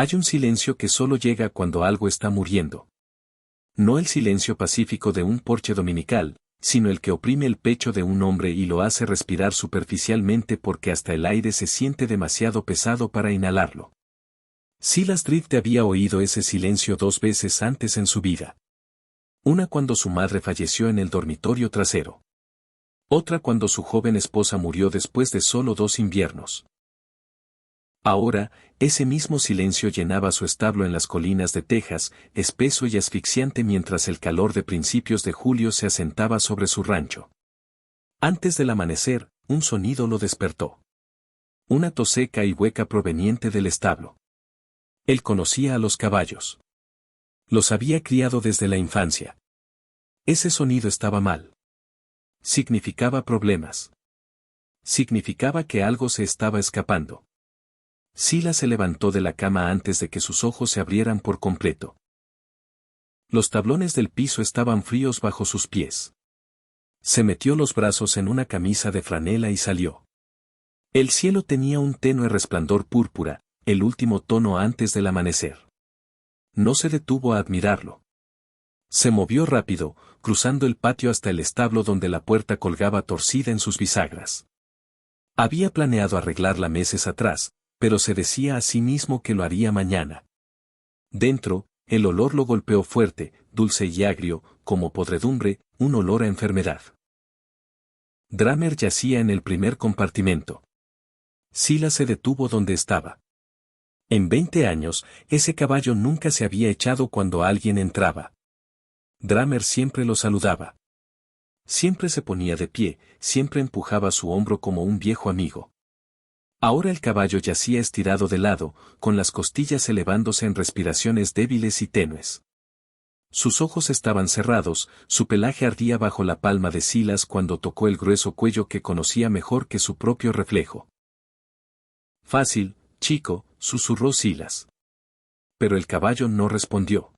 Hay un silencio que solo llega cuando algo está muriendo. No el silencio pacífico de un porche dominical, sino el que oprime el pecho de un hombre y lo hace respirar superficialmente porque hasta el aire se siente demasiado pesado para inhalarlo. Silas Drift había oído ese silencio 2 veces antes en su vida. Una cuando su madre falleció en el dormitorio trasero. Otra cuando su joven esposa murió después de solo 2 inviernos. Ahora, ese mismo silencio llenaba su establo en las colinas de Texas, espeso y asfixiante mientras el calor de principios de julio se asentaba sobre su rancho. Antes del amanecer, un sonido lo despertó. Una tos seca y hueca proveniente del establo. Él conocía a los caballos. Los había criado desde la infancia. Ese sonido estaba mal. Significaba problemas. Significaba que algo se estaba escapando. Silas se levantó de la cama antes de que sus ojos se abrieran por completo. Los tablones del piso estaban fríos bajo sus pies. Se metió los brazos en una camisa de franela y salió. El cielo tenía un tenue resplandor púrpura, el último tono antes del amanecer. No se detuvo a admirarlo. Se movió rápido, cruzando el patio hasta el establo donde la puerta colgaba torcida en sus bisagras. Había planeado arreglarla meses atrás, pero se decía a sí mismo que lo haría mañana. Dentro, el olor lo golpeó fuerte, dulce y agrio, como podredumbre, un olor a enfermedad. Dahmer yacía en el primer compartimento. Silas se detuvo donde estaba. En 20 años, ese caballo nunca se había echado cuando alguien entraba. Dahmer siempre lo saludaba. Siempre se ponía de pie, siempre empujaba su hombro como un viejo amigo. Ahora el caballo yacía estirado de lado, con las costillas elevándose en respiraciones débiles y tenues. Sus ojos estaban cerrados, su pelaje ardía bajo la palma de Silas cuando tocó el grueso cuello que conocía mejor que su propio reflejo. Fácil, chico, susurró Silas. Pero el caballo no respondió.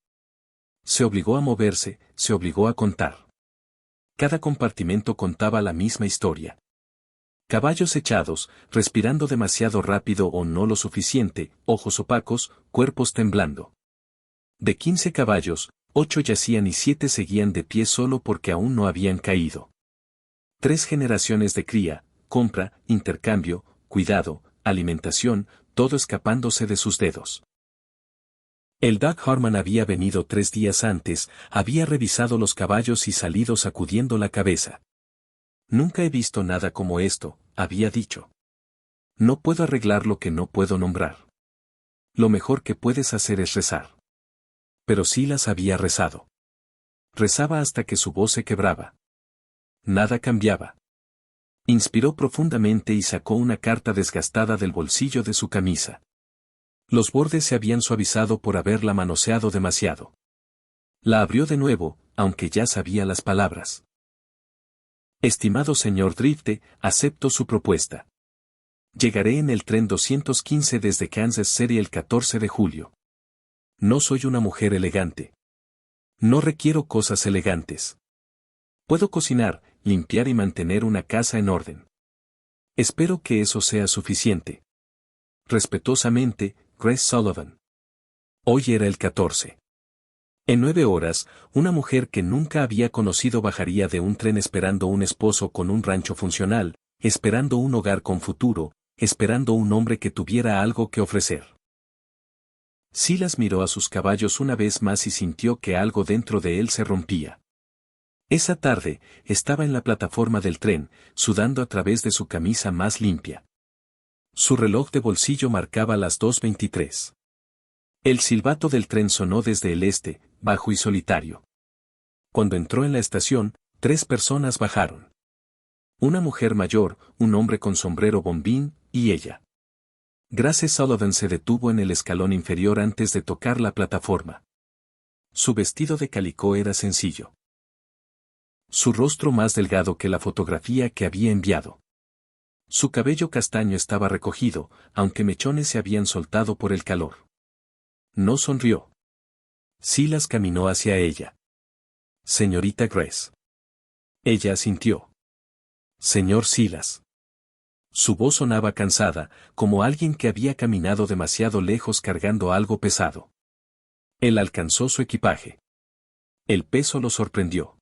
Se obligó a moverse, se obligó a contar. Cada compartimento contaba la misma historia. Caballos echados, respirando demasiado rápido o no lo suficiente, ojos opacos, cuerpos temblando. De 15 caballos, 8 yacían y 7 seguían de pie solo porque aún no habían caído. 3 generaciones de cría, compra, intercambio, cuidado, alimentación, todo escapándose de sus dedos. El Doug Harman había venido 3 días antes, había revisado los caballos y salido sacudiendo la cabeza. Nunca he visto nada como esto, había dicho. No puedo arreglar lo que no puedo nombrar. Lo mejor que puedes hacer es rezar. Pero Silas había rezado. Rezaba hasta que su voz se quebraba. Nada cambiaba. Inspiró profundamente y sacó una carta desgastada del bolsillo de su camisa. Los bordes se habían suavizado por haberla manoseado demasiado. La abrió de nuevo, aunque ya sabía las palabras. Estimado señor Drifte, acepto su propuesta. Llegaré en el tren 215 desde Kansas City el 14 de julio. No soy una mujer elegante. No requiero cosas elegantes. Puedo cocinar, limpiar y mantener una casa en orden. Espero que eso sea suficiente. Respetuosamente, Grace Sullivan. Hoy era el 14. En 9 horas, una mujer que nunca había conocido bajaría de un tren esperando un esposo con un rancho funcional, esperando un hogar con futuro, esperando un hombre que tuviera algo que ofrecer. Silas miró a sus caballos una vez más y sintió que algo dentro de él se rompía. Esa tarde, estaba en la plataforma del tren, sudando a través de su camisa más limpia. Su reloj de bolsillo marcaba las 2:23. El silbato del tren sonó desde el este, bajo y solitario. Cuando entró en la estación, 3 personas bajaron. Una mujer mayor, un hombre con sombrero bombín, y ella. Grace Sullivan se detuvo en el escalón inferior antes de tocar la plataforma. Su vestido de calicó era sencillo. Su rostro más delgado que la fotografía que había enviado. Su cabello castaño estaba recogido, aunque mechones se habían soltado por el calor. No sonrió. Silas caminó hacia ella. Señorita Grace. Ella asintió. Señor Silas. Su voz sonaba cansada, como alguien que había caminado demasiado lejos cargando algo pesado. Él alcanzó su equipaje. El peso lo sorprendió.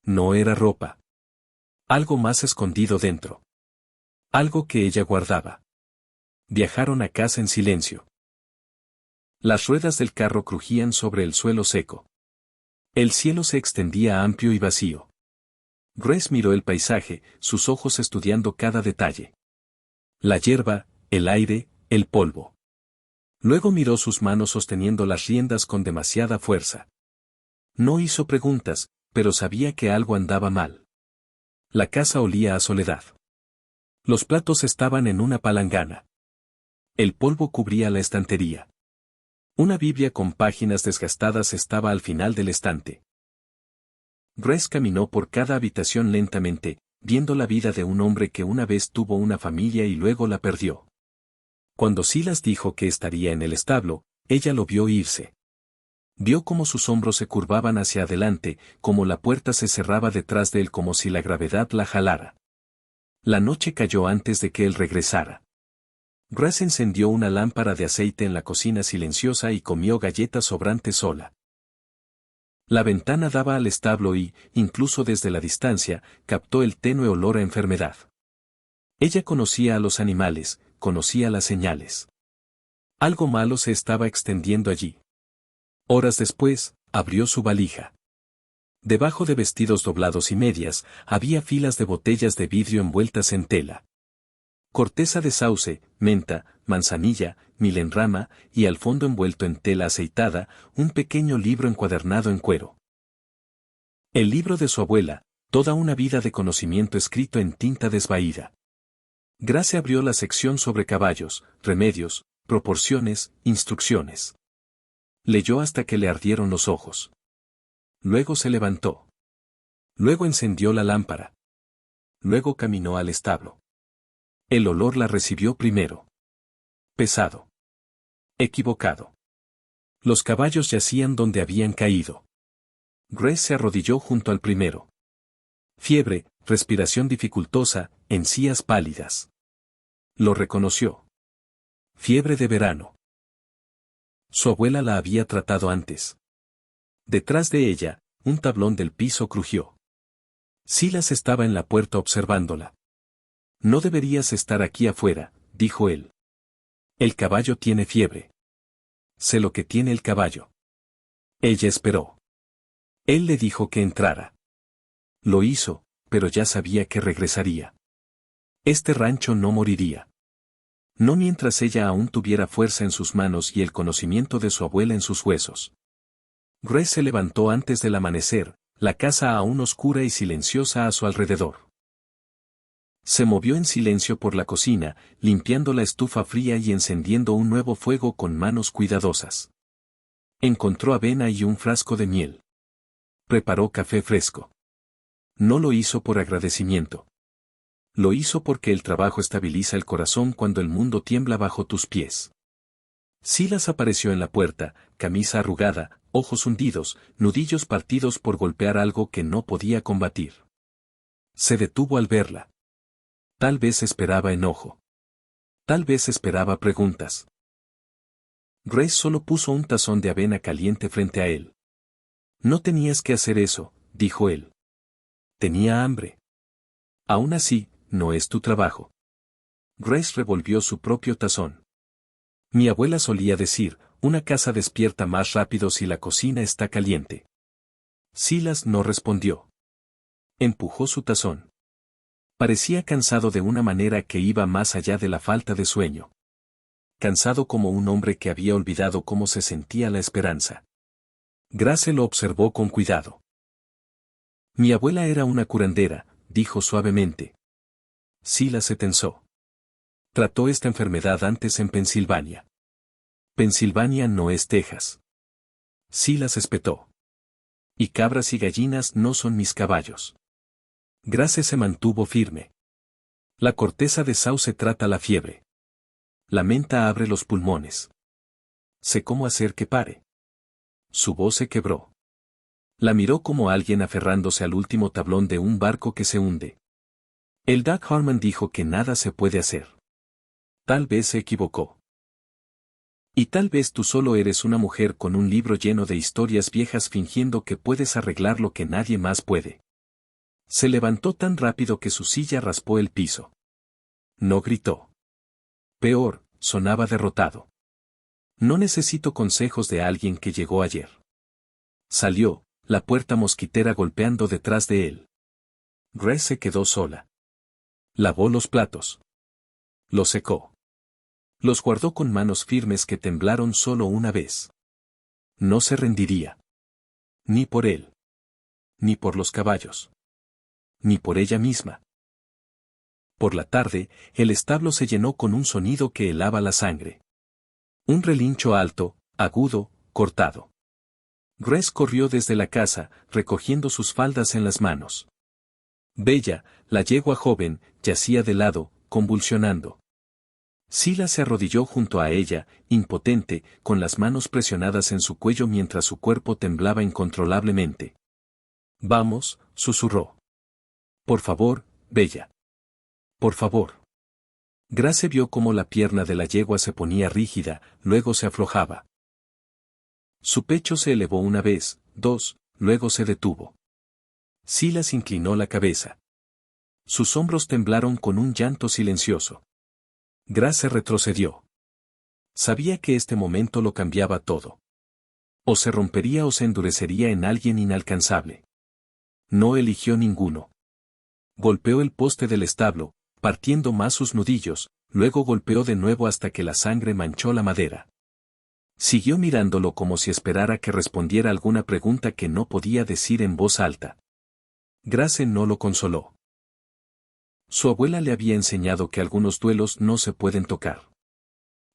No era ropa. Algo más escondido dentro. Algo que ella guardaba. Viajaron a casa en silencio. Las ruedas del carro crujían sobre el suelo seco. El cielo se extendía amplio y vacío. Grace miró el paisaje, sus ojos estudiando cada detalle. La hierba, el aire, el polvo. Luego miró sus manos sosteniendo las riendas con demasiada fuerza. No hizo preguntas, pero sabía que algo andaba mal. La casa olía a soledad. Los platos estaban en una palangana. El polvo cubría la estantería. Una Biblia con páginas desgastadas estaba al final del estante. Grace caminó por cada habitación lentamente, viendo la vida de un hombre que una vez tuvo una familia y luego la perdió. Cuando Silas dijo que estaría en el establo, ella lo vio irse. Vio cómo sus hombros se curvaban hacia adelante, como la puerta se cerraba detrás de él como si la gravedad la jalara. La noche cayó antes de que él regresara. Grace encendió una lámpara de aceite en la cocina silenciosa y comió galletas sobrantes sola. La ventana daba al establo y, incluso desde la distancia, captó el tenue olor a enfermedad. Ella conocía a los animales, conocía las señales. Algo malo se estaba extendiendo allí. Horas después, abrió su valija. Debajo de vestidos doblados y medias, había filas de botellas de vidrio envueltas en tela. Corteza de sauce, menta, manzanilla, milenrama, y al fondo envuelto en tela aceitada, un pequeño libro encuadernado en cuero. El libro de su abuela, toda una vida de conocimiento escrito en tinta desvaída. Grace abrió la sección sobre caballos, remedios, proporciones, instrucciones. Leyó hasta que le ardieron los ojos. Luego se levantó. Luego encendió la lámpara. Luego caminó al establo. El olor la recibió primero. Pesado. Equivocado. Los caballos yacían donde habían caído. Grace se arrodilló junto al primero. Fiebre, respiración dificultosa, encías pálidas. Lo reconoció. Fiebre de verano. Su abuela la había tratado antes. Detrás de ella, un tablón del piso crujió. Silas estaba en la puerta observándola. No deberías estar aquí afuera, dijo él. El caballo tiene fiebre. Sé lo que tiene el caballo. Ella esperó. Él le dijo que entrara. Lo hizo, pero ya sabía que regresaría. Este rancho no moriría. No mientras ella aún tuviera fuerza en sus manos y el conocimiento de su abuela en sus huesos. Grace se levantó antes del amanecer, la casa aún oscura y silenciosa a su alrededor. Se movió en silencio por la cocina, limpiando la estufa fría y encendiendo un nuevo fuego con manos cuidadosas. Encontró avena y un frasco de miel. Preparó café fresco. No lo hizo por agradecimiento. Lo hizo porque el trabajo estabiliza el corazón cuando el mundo tiembla bajo tus pies. Silas apareció en la puerta, camisa arrugada, ojos hundidos, nudillos partidos por golpear algo que no podía combatir. Se detuvo al verla. Tal vez esperaba enojo. Tal vez esperaba preguntas. Grace solo puso un tazón de avena caliente frente a él. No tenías que hacer eso, dijo él. Tenía hambre. Aún así, no es tu trabajo. Grace revolvió su propio tazón. Mi abuela solía decir, una casa despierta más rápido si la cocina está caliente. Silas no respondió. Empujó su tazón. Parecía cansado de una manera que iba más allá de la falta de sueño. Cansado como un hombre que había olvidado cómo se sentía la esperanza. Grace lo observó con cuidado. Mi abuela era una curandera, dijo suavemente. Silas se tensó. Trató esta enfermedad antes en Pensilvania. Pensilvania no es Texas. Silas espetó. Y cabras y gallinas no son mis caballos. Grace se mantuvo firme. La corteza de sauce trata la fiebre. La menta abre los pulmones. Sé cómo hacer que pare. Su voz se quebró. La miró como alguien aferrándose al último tablón de un barco que se hunde. El Doug Harman dijo que nada se puede hacer. Tal vez se equivocó. Y tal vez tú solo eres una mujer con un libro lleno de historias viejas fingiendo que puedes arreglar lo que nadie más puede. Se levantó tan rápido que su silla raspó el piso. No gritó. Peor, sonaba derrotado. No necesito consejos de alguien que llegó ayer. Salió, la puerta mosquitera golpeando detrás de él. Grace se quedó sola. Lavó los platos. Los secó. Los guardó con manos firmes que temblaron solo una vez. No se rendiría. Ni por él. Ni por los caballos. Ni por ella misma. Por la tarde, el establo se llenó con un sonido que helaba la sangre. Un relincho alto, agudo, cortado. Grace corrió desde la casa, recogiendo sus faldas en las manos. Bella, la yegua joven, yacía de lado, convulsionando. Silas se arrodilló junto a ella, impotente, con las manos presionadas en su cuello mientras su cuerpo temblaba incontrolablemente. Vamos, susurró. Por favor, Bella. Por favor. Grace vio cómo la pierna de la yegua se ponía rígida, luego se aflojaba. Su pecho se elevó una vez, dos, luego se detuvo. Silas inclinó la cabeza. Sus hombros temblaron con un llanto silencioso. Grace retrocedió. Sabía que este momento lo cambiaba todo. O se rompería o se endurecería en alguien inalcanzable. No eligió ninguno. Golpeó el poste del establo, partiendo más sus nudillos, luego golpeó de nuevo hasta que la sangre manchó la madera. Siguió mirándolo como si esperara que respondiera alguna pregunta que no podía decir en voz alta. Grace no lo consoló. Su abuela le había enseñado que algunos duelos no se pueden tocar.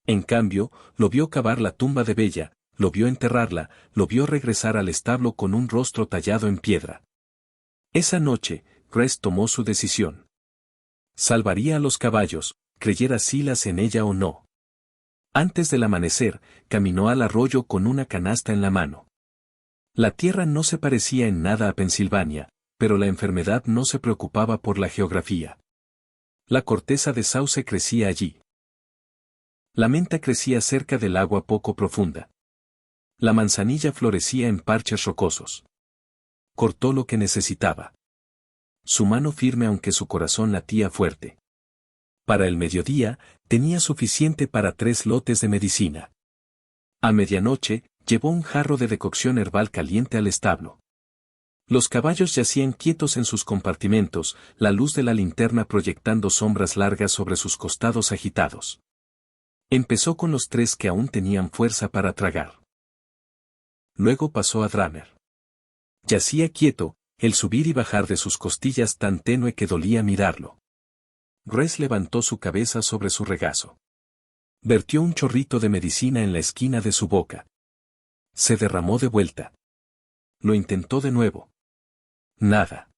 En cambio, lo vio cavar la tumba de Bella, lo vio enterrarla, lo vio regresar al establo con un rostro tallado en piedra. Esa noche, Grace tomó su decisión. Salvaría a los caballos, creyera Silas en ella o no. Antes del amanecer, caminó al arroyo con una canasta en la mano. La tierra no se parecía en nada a Pensilvania, pero la enfermedad no se preocupaba por la geografía. La corteza de sauce crecía allí. La menta crecía cerca del agua poco profunda. La manzanilla florecía en parches rocosos. Cortó lo que necesitaba. Su mano firme aunque su corazón latía fuerte. Para el mediodía, tenía suficiente para 3 lotes de medicina. A medianoche, llevó un jarro de decocción herbal caliente al establo. Los caballos yacían quietos en sus compartimentos, la luz de la linterna proyectando sombras largas sobre sus costados agitados. Empezó con los 3 que aún tenían fuerza para tragar. Luego pasó a Dramer. Yacía quieto, el subir y bajar de sus costillas tan tenue que dolía mirarlo. Grace levantó su cabeza sobre su regazo. Vertió un chorrito de medicina en la esquina de su boca. Se derramó de vuelta. Lo intentó de nuevo. Nada.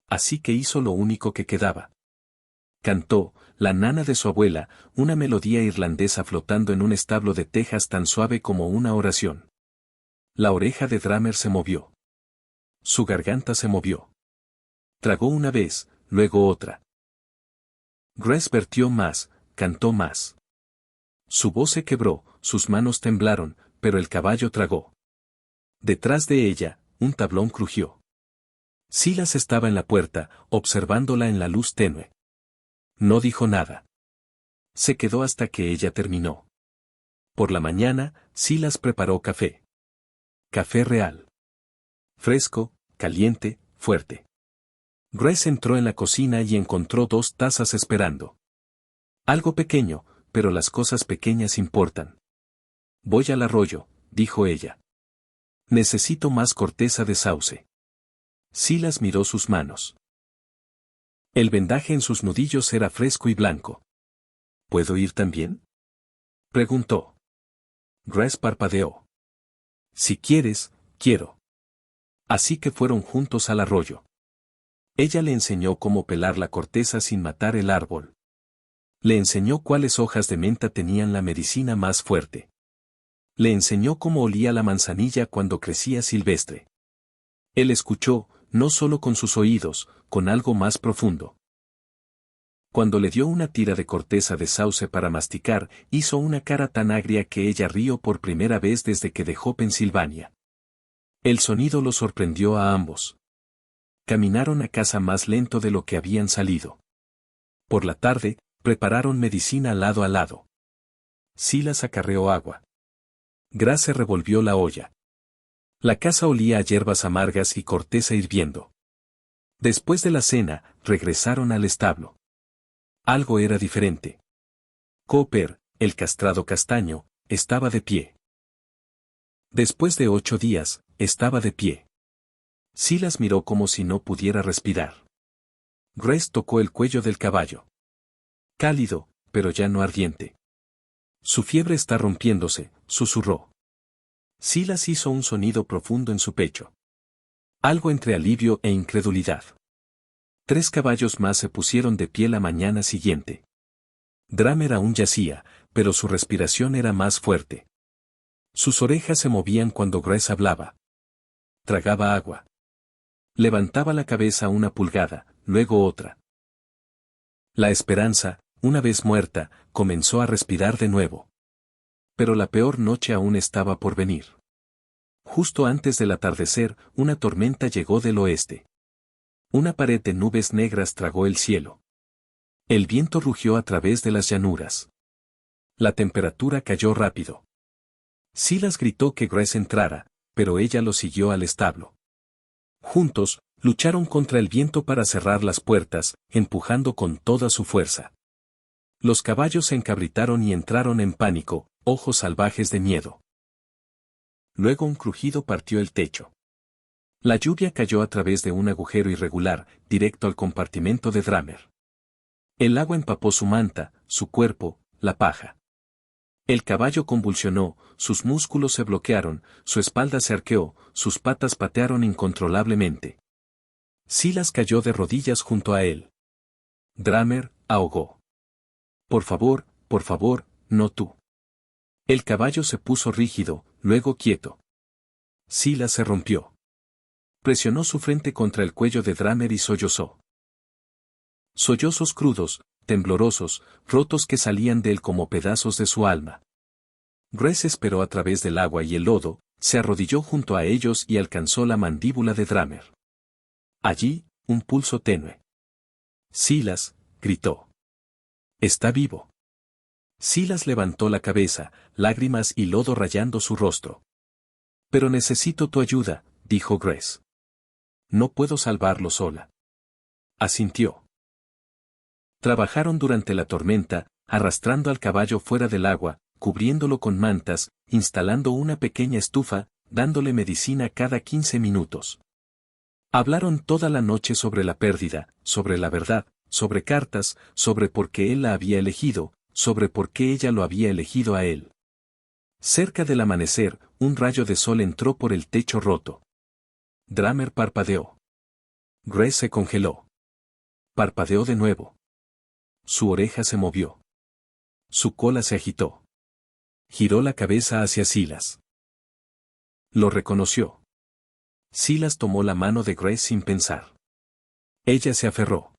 Así que hizo lo único que quedaba. Cantó, la nana de su abuela, una melodía irlandesa flotando en un establo de tejas tan suave como una oración. La oreja de Dramer se movió. Su garganta se movió. Tragó una vez, luego otra. Grace vertió más, cantó más. Su voz se quebró, sus manos temblaron, pero el caballo tragó. Detrás de ella, un tablón crujió. Silas estaba en la puerta, observándola en la luz tenue. No dijo nada. Se quedó hasta que ella terminó. Por la mañana, Silas preparó café. Café real. Fresco, caliente, fuerte. Grace entró en la cocina y encontró 2 tazas esperando. Algo pequeño, pero las cosas pequeñas importan. Voy al arroyo, dijo ella. Necesito más corteza de sauce. Silas miró sus manos. El vendaje en sus nudillos era fresco y blanco. ¿Puedo ir también? Preguntó. Grace parpadeó. Si quieres, quiero. Así que fueron juntos al arroyo. Ella le enseñó cómo pelar la corteza sin matar el árbol. Le enseñó cuáles hojas de menta tenían la medicina más fuerte. Le enseñó cómo olía la manzanilla cuando crecía silvestre. Él escuchó, no solo con sus oídos, con algo más profundo. Cuando le dio una tira de corteza de sauce para masticar, hizo una cara tan agria que ella rió por primera vez desde que dejó Pensilvania. El sonido los sorprendió a ambos. Caminaron a casa más lento de lo que habían salido. Por la tarde, prepararon medicina lado a lado. Silas acarreó agua. Grace revolvió la olla. La casa olía a hierbas amargas y corteza hirviendo. Después de la cena, regresaron al establo. Algo era diferente. Cooper, el castrado castaño, estaba de pie. Después de 8 días, estaba de pie. Silas miró como si no pudiera respirar. Grace tocó el cuello del caballo. Cálido, pero ya no ardiente. Su fiebre está rompiéndose, susurró. Silas hizo un sonido profundo en su pecho. Algo entre alivio e incredulidad. 3 caballos más se pusieron de pie la mañana siguiente. Dramer aún yacía, pero su respiración era más fuerte. Sus orejas se movían cuando Grace hablaba. Tragaba agua. Levantaba la cabeza 1 pulgada, luego otra. La esperanza, una vez muerta, comenzó a respirar de nuevo. Pero la peor noche aún estaba por venir. Justo antes del atardecer, una tormenta llegó del oeste. Una pared de nubes negras tragó el cielo. El viento rugió a través de las llanuras. La temperatura cayó rápido. Silas gritó que Grace entrara, pero ella lo siguió al establo. Juntos, lucharon contra el viento para cerrar las puertas, empujando con toda su fuerza. Los caballos se encabritaron y entraron en pánico, ojos salvajes de miedo. Luego un crujido partió el techo. La lluvia cayó a través de un agujero irregular, directo al compartimento de Dramer. El agua empapó su manta, su cuerpo, la paja. El caballo convulsionó, sus músculos se bloquearon, su espalda se arqueó, sus patas patearon incontrolablemente. Silas cayó de rodillas junto a él. Dramer ahogó. Por favor, no tú. El caballo se puso rígido, luego quieto. Silas se rompió. Presionó su frente contra el cuello de Dramer y sollozó. Sollozos crudos, temblorosos, rotos que salían de él como pedazos de su alma. Grace esperó a través del agua y el lodo, se arrodilló junto a ellos y alcanzó la mandíbula de Dramer. Allí, un pulso tenue. Silas, gritó. Está vivo. Silas levantó la cabeza, lágrimas y lodo rayando su rostro. Pero necesito tu ayuda, dijo Grace. No puedo salvarlo sola. Asintió. Trabajaron durante la tormenta, arrastrando al caballo fuera del agua, cubriéndolo con mantas, instalando una pequeña estufa, dándole medicina cada 15 minutos. Hablaron toda la noche sobre la pérdida, sobre la verdad, sobre cartas, sobre por qué él la había elegido, sobre por qué ella lo había elegido a él. Cerca del amanecer, un rayo de sol entró por el techo roto. Dramer parpadeó. Grace se congeló. Parpadeó de nuevo. Su oreja se movió. Su cola se agitó. Giró la cabeza hacia Silas. Lo reconoció. Silas tomó la mano de Grace sin pensar. Ella se aferró.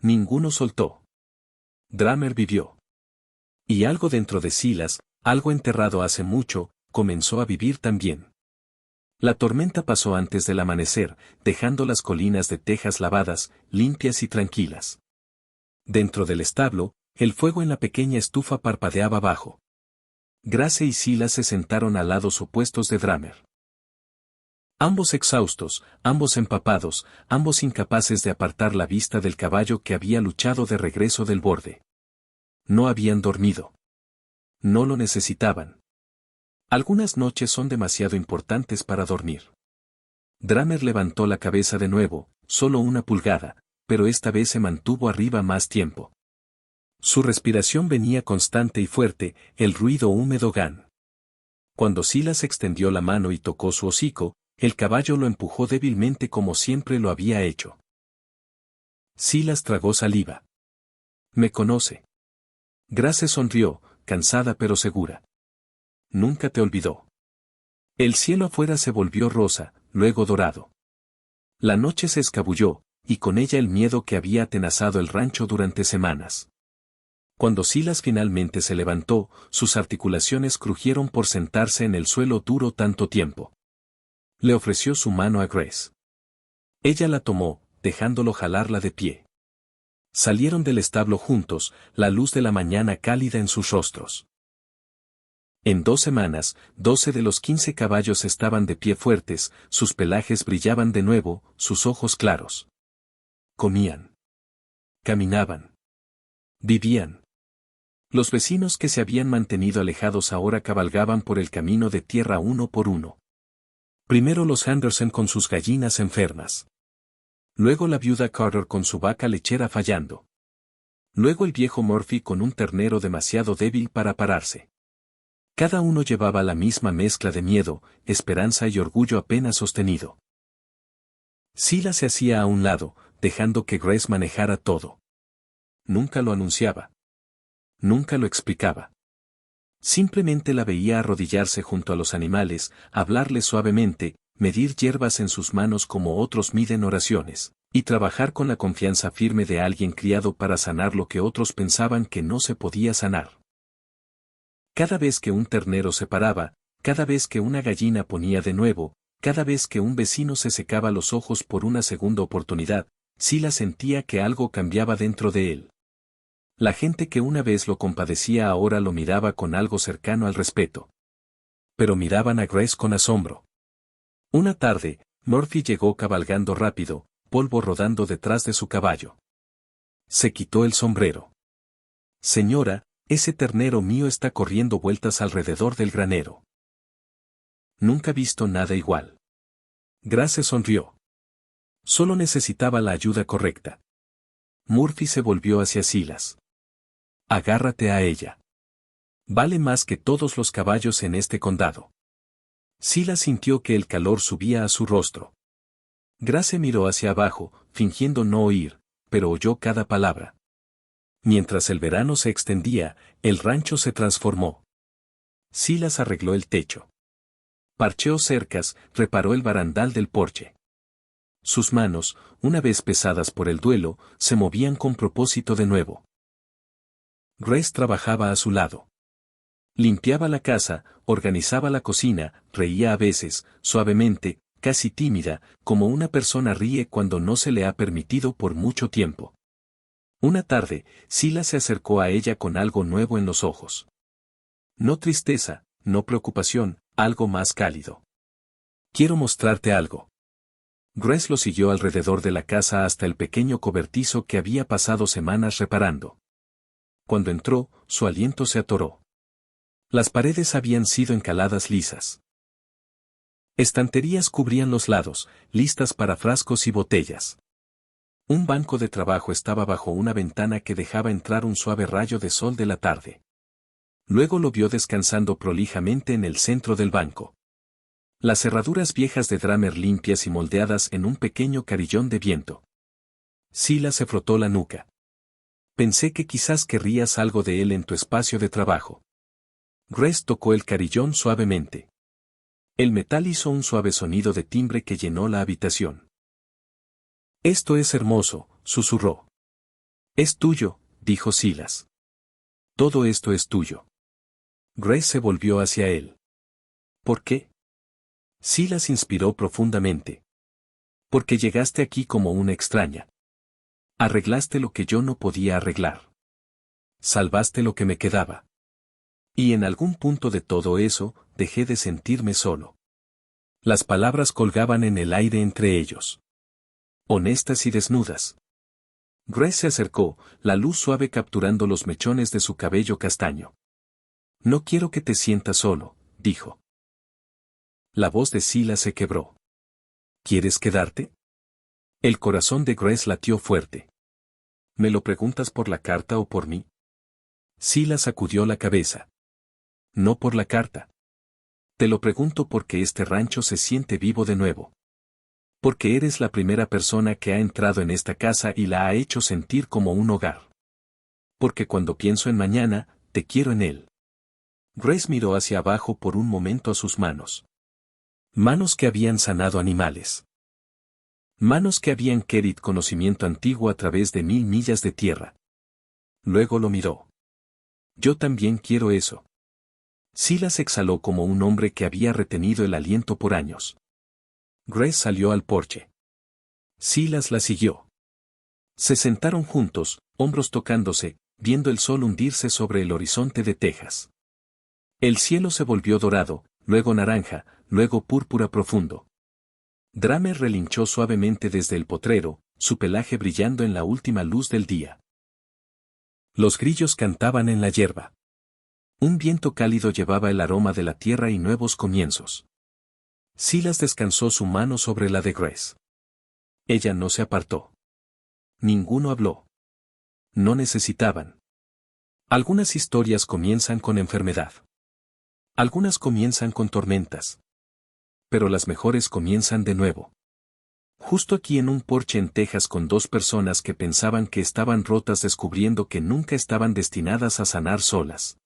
Ninguno soltó. Dramer vivió. Y algo dentro de Silas, algo enterrado hace mucho, comenzó a vivir también. La tormenta pasó antes del amanecer, dejando las colinas de Texas lavadas, limpias y tranquilas. Dentro del establo, el fuego en la pequeña estufa parpadeaba abajo. Grace y Silas se sentaron a lados opuestos de Dramer. Ambos exhaustos, ambos empapados, ambos incapaces de apartar la vista del caballo que había luchado de regreso del borde. No habían dormido. No lo necesitaban. Algunas noches son demasiado importantes para dormir. Dramer levantó la cabeza de nuevo, solo 1 pulgada, pero esta vez se mantuvo arriba más tiempo. Su respiración venía constante y fuerte, el ruido húmedo gan. Cuando Silas extendió la mano y tocó su hocico, el caballo lo empujó débilmente como siempre lo había hecho. Silas tragó saliva. Me conoce. Grace sonrió, cansada pero segura. Nunca te olvidó. El cielo afuera se volvió rosa, luego dorado. La noche se escabulló, y con ella el miedo que había atenazado el rancho durante semanas. Cuando Silas finalmente se levantó, sus articulaciones crujieron por sentarse en el suelo duro tanto tiempo. Le ofreció su mano a Grace. Ella la tomó, dejándolo jalarla de pie. Salieron del establo juntos, la luz de la mañana cálida en sus rostros. En 2 semanas, 12 de los 15 caballos estaban de pie fuertes, sus pelajes brillaban de nuevo, sus ojos claros. Comían. Caminaban. Vivían. Los vecinos que se habían mantenido alejados ahora cabalgaban por el camino de tierra uno por uno. Primero los Henderson con sus gallinas enfermas. Luego la viuda Carter con su vaca lechera fallando. Luego el viejo Murphy con un ternero demasiado débil para pararse. Cada uno llevaba la misma mezcla de miedo, esperanza y orgullo apenas sostenido. Silas se hacía a un lado, dejando que Grace manejara todo. Nunca lo anunciaba. Nunca lo explicaba. Simplemente la veía arrodillarse junto a los animales, hablarles suavemente, medir hierbas en sus manos como otros miden oraciones, y trabajar con la confianza firme de alguien criado para sanar lo que otros pensaban que no se podía sanar. Cada vez que un ternero se paraba, cada vez que una gallina ponía de nuevo, cada vez que un vecino se secaba los ojos por una segunda oportunidad, Silas sentía que algo cambiaba dentro de él. La gente que una vez lo compadecía ahora lo miraba con algo cercano al respeto. Pero miraban a Grace con asombro. Una tarde, Murphy llegó cabalgando rápido, polvo rodando detrás de su caballo. Se quitó el sombrero. Señora, ese ternero mío está corriendo vueltas alrededor del granero. Nunca he visto nada igual. Grace sonrió. Solo necesitaba la ayuda correcta. Murphy se volvió hacia Silas. Agárrate a ella. Vale más que todos los caballos en este condado. Silas sintió que el calor subía a su rostro. Grace miró hacia abajo, fingiendo no oír, pero oyó cada palabra. Mientras el verano se extendía, el rancho se transformó. Silas arregló el techo. Parcheó cercas, reparó el barandal del porche. Sus manos, una vez pesadas por el duelo, se movían con propósito de nuevo. Grace trabajaba a su lado. Limpiaba la casa, organizaba la cocina, reía a veces, suavemente, casi tímida, como una persona ríe cuando no se le ha permitido por mucho tiempo. Una tarde, Silas se acercó a ella con algo nuevo en los ojos. No tristeza, no preocupación, algo más cálido. Quiero mostrarte algo. Grace lo siguió alrededor de la casa hasta el pequeño cobertizo que había pasado semanas reparando. Cuando entró, su aliento se atoró. Las paredes habían sido encaladas lisas. Estanterías cubrían los lados, listas para frascos y botellas. Un banco de trabajo estaba bajo una ventana que dejaba entrar un suave rayo de sol de la tarde. Luego lo vio descansando prolijamente en el centro del banco. Las cerraduras viejas de Dramer limpias y moldeadas en un pequeño carillón de viento. Silas se frotó la nuca. Pensé que quizás querrías algo de él en tu espacio de trabajo. Grace tocó el carillón suavemente. El metal hizo un suave sonido de timbre que llenó la habitación. Esto es hermoso, susurró. Es tuyo, dijo Silas. Todo esto es tuyo. Grace se volvió hacia él. ¿Por qué? Silas inspiró profundamente. Porque llegaste aquí como una extraña. Arreglaste lo que yo no podía arreglar. Salvaste lo que me quedaba. Y en algún punto de todo eso, dejé de sentirme solo. Las palabras colgaban en el aire entre ellos. Honestas y desnudas. Grace se acercó, la luz suave capturando los mechones de su cabello castaño. No quiero que te sientas solo, dijo. La voz de Silas se quebró. ¿Quieres quedarte? El corazón de Grace latió fuerte. ¿Me lo preguntas por la carta o por mí? Silas sacudió la cabeza. No por la carta. Te lo pregunto porque este rancho se siente vivo de nuevo. Porque eres la primera persona que ha entrado en esta casa y la ha hecho sentir como un hogar. Porque cuando pienso en mañana, te quiero en él. Grace miró hacia abajo por un momento a sus manos. Manos que habían sanado animales. Manos que habían querido conocimiento antiguo a través de 1000 millas de tierra. Luego lo miró. Yo también quiero eso. Silas exhaló como un hombre que había retenido el aliento por años. Grace salió al porche. Silas la siguió. Se sentaron juntos, hombros tocándose, viendo el sol hundirse sobre el horizonte de Texas. El cielo se volvió dorado, luego naranja, luego púrpura profundo. Dramer relinchó suavemente desde el potrero, su pelaje brillando en la última luz del día. Los grillos cantaban en la hierba. Un viento cálido llevaba el aroma de la tierra y nuevos comienzos. Silas descansó su mano sobre la de Grace. Ella no se apartó. Ninguno habló. No necesitaban. Algunas historias comienzan con enfermedad. Algunas comienzan con tormentas. Pero las mejores comienzan de nuevo. Justo aquí en un porche en Texas con dos personas que pensaban que estaban rotas descubriendo que nunca estaban destinadas a sanar solas.